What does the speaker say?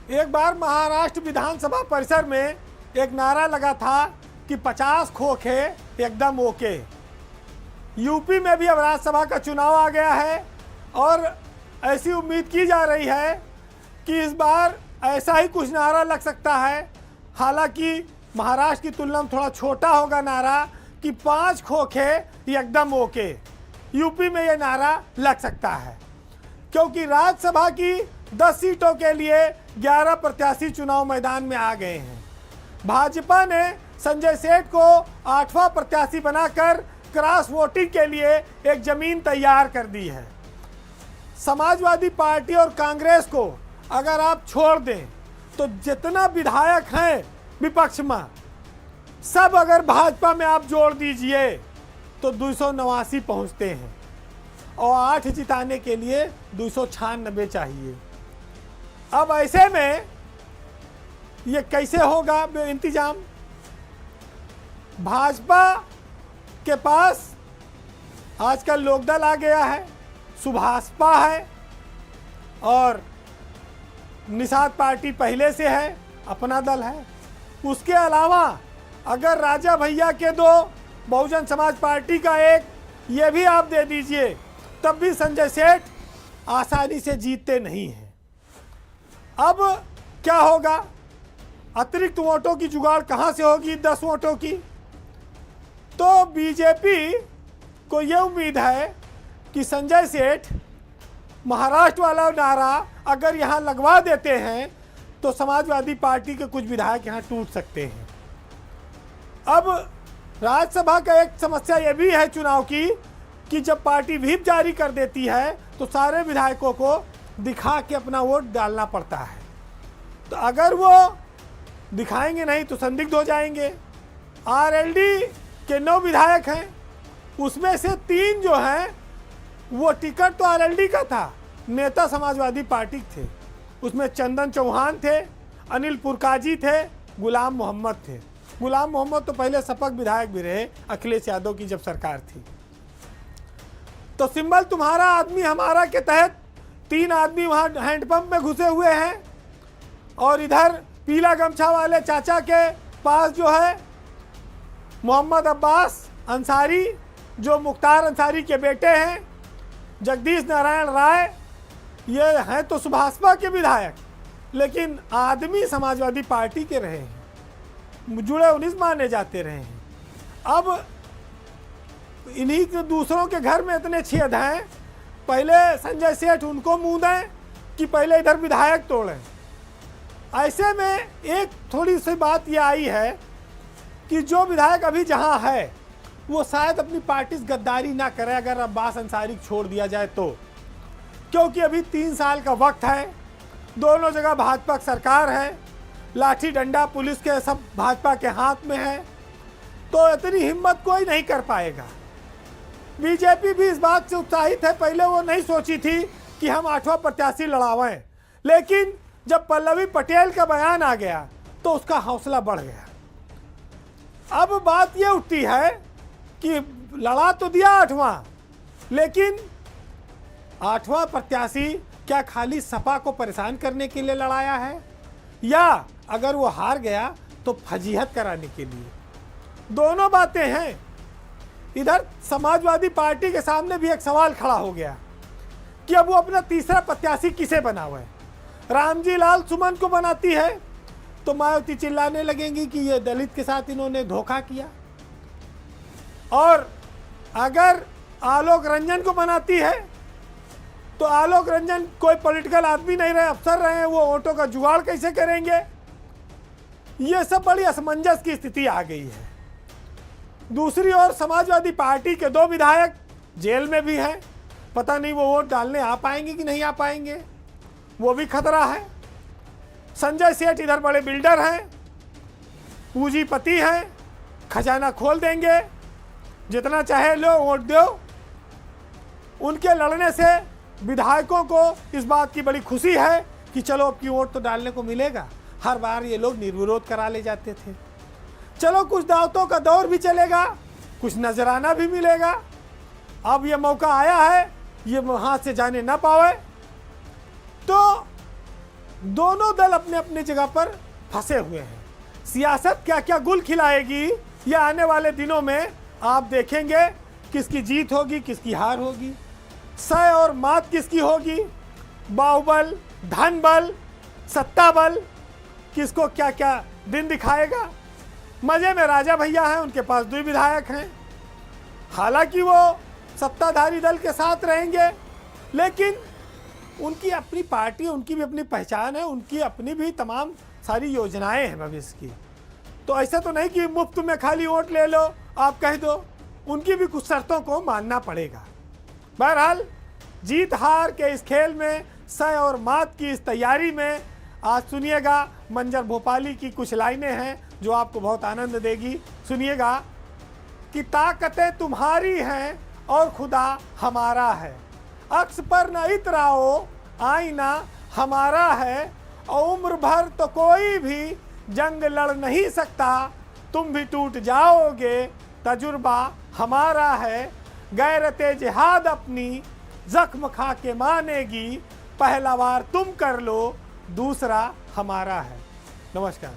एक बार महाराष्ट्र विधानसभा परिसर में एक नारा लगा था कि 50 खोखे एकदम ओके। यूपी में भी अब राज्यसभा का चुनाव आ गया है और ऐसी उम्मीद की जा रही है कि इस बार ऐसा ही कुछ नारा लग सकता है। हालांकि महाराष्ट्र की तुलना में थोड़ा छोटा होगा नारा कि 5 खोखे एकदम ओके। यूपी में ये नारा लग सकता है क्योंकि राज्यसभा की 10 सीटों के लिए 11 प्रत्याशी चुनाव मैदान में आ गए हैं। भाजपा ने संजय सेठ को 8वां प्रत्याशी बनाकर क्रॉस वोटिंग के लिए एक जमीन तैयार कर दी है। समाजवादी पार्टी और कांग्रेस को अगर आप छोड़ दें तो जितना विधायक हैं विपक्ष में, सब अगर भाजपा में आप जोड़ दीजिए तो 289 पहुंचते हैं और 8 जिताने के लिए 296 चाहिए। अब ऐसे में ये कैसे होगा इंतजाम? भाजपा के पास आजकल लोकदल आ गया है, सुभाषपा है और निषाद पार्टी पहले से है, अपना दल है। उसके अलावा अगर राजा भैया के 2, बहुजन समाज पार्टी का 1, ये भी आप दे दीजिए, तब भी संजय सेठ आसानी से जीतते नहीं हैं। अब क्या होगा? अतिरिक्त वोटों की जुगाड़ कहाँ से होगी 10 वोटों की? तो बीजेपी को ये उम्मीद है कि संजय सेठ महाराष्ट्र वाला नारा अगर यहाँ लगवा देते हैं तो समाजवादी पार्टी के कुछ विधायक यहाँ टूट सकते हैं। अब राज्यसभा का एक समस्या ये भी है चुनाव की कि जब पार्टी व्हिप जारी कर देती है तो सारे विधायकों को दिखा के अपना वोट डालना पड़ता है। तो अगर वो दिखाएंगे नहीं तो संदिग्ध हो जाएंगे। आरएलडी के 9 विधायक हैं, उसमें से 3 जो हैं वो टिकट तो आरएलडी का था, नेता समाजवादी पार्टी थे। उसमें चंदन चौहान थे, अनिल पुरकाजी थे, गुलाम मोहम्मद थे। गुलाम मोहम्मद तो पहले सपक विधायक भी रहे अखिलेश यादव की जब सरकार थी। तो सिंबल तुम्हारा आदमी हमारा के तहत 3 आदमी वहाँ हैंडपंप में घुसे हुए हैं और इधर पीला गमछा वाले चाचा के पास जो है मोहम्मद अब्बास अंसारी, जो मुख्तार अंसारी के बेटे हैं, जगदीश नारायण राय, ये हैं तो सुभाषपा के विधायक लेकिन आदमी समाजवादी पार्टी के रहे हैं, जुड़े 19 माने जाते रहे हैं। अब इन्हीं के दूसरों के घर में इतने छेद हैं, पहले संजय सेठ उनको मुँह दें कि पहले इधर विधायक तोड़ें। ऐसे में एक थोड़ी सी बात ये आई है कि जो विधायक अभी जहाँ है वो शायद अपनी पार्टी से गद्दारी ना करे अगर अब्बास अंसारी छोड़ दिया जाए तो, क्योंकि अभी 3 साल का वक्त है, दोनों जगह भाजपा की सरकार है, लाठी डंडा पुलिस के सब भाजपा के हाथ में है, तो इतनी हिम्मत कोई नहीं कर पाएगा। बीजेपी भी इस बात से उत्साहित है, पहले वो नहीं सोची थी कि हम 8वां प्रत्याशी लड़ावें, लेकिन जब पल्लवी पटेल का बयान आ गया तो उसका हौसला बढ़ गया। अब बात ये उठती है कि लड़ा तो दिया 8वां, लेकिन 8वां प्रत्याशी क्या खाली सपा को परेशान करने के लिए लड़ाया है या अगर वो हार गया तो फजीहत कराने के लिए? दोनों बातें हैं। इधर समाजवादी पार्टी के सामने भी एक सवाल खड़ा हो गया कि अब वो अपना तीसरा प्रत्याशी किसे बनावे। रामजी लाल सुमन को बनाती है तो मायावती चिल्लाने लगेंगी कि ये दलित के साथ इन्होंने धोखा किया, और अगर आलोक रंजन को बनाती है तो आलोक रंजन कोई पॉलिटिकल आदमी नहीं रहे, अफसर रहे, वो वोटों का जुगाड़ कैसे करेंगे? ये सब बड़ी असमंजस की स्थिति आ गई है। दूसरी ओर समाजवादी पार्टी के 2 विधायक जेल में भी हैं, पता नहीं वो वोट डालने आ पाएंगे कि नहीं आ पाएंगे, वो भी खतरा है। संजय सेठ इधर बड़े बिल्डर हैं, पूंजीपति हैं, खजाना खोल देंगे, जितना चाहे लो वोट दो। उनके लड़ने से विधायकों को इस बात की बड़ी खुशी है कि चलो अब की वोट तो डालने को मिलेगा। हर बार ये लोग निर्विरोध करा ले जाते थे। चलो कुछ दावतों का दौर भी चलेगा, कुछ नजराना भी मिलेगा। अब ये मौका आया है, ये हाथ से जाने ना पावे। तो दोनों दल अपने अपने जगह पर फंसे हुए हैं। सियासत क्या क्या गुल खिलाएगी ये आने वाले दिनों में आप देखेंगे। किसकी जीत होगी, किसकी हार होगी, सय और मात किसकी होगी, बाहुबल, धन बल, सत्ता बल, किसको क्या क्या दिन दिखाएगा। मजे में राजा भैया हैं, उनके पास 2 विधायक हैं। हालांकि वो सत्ताधारी दल के साथ रहेंगे, लेकिन उनकी अपनी पार्टी, उनकी भी अपनी पहचान है, उनकी अपनी भी तमाम सारी योजनाएं हैं भविष्य की। तो ऐसा तो नहीं कि मुफ्त में खाली वोट ले लो, आप कह दो, उनकी भी कुछ शर्तों को मानना पड़ेगा। बहरहाल जीत हार के इस खेल में, सय और मात की इस तैयारी में आज सुनिएगा मंजर भोपाली की कुछ लाइनें हैं जो आपको बहुत आनंद देगी। सुनिएगा कि ताकतें तुम्हारी हैं और खुदा हमारा है, अक्स पर न इतराओ, आईना हमारा है, और उम्र भर तो कोई भी जंग लड़ नहीं सकता, तुम भी टूट जाओगे, तजुर्बा हमारा है, गैरते जिहाद अपनी जख्म खा के मानेगी, पहला वार तुम कर लो, दूसरा हमारा है। नमस्कार।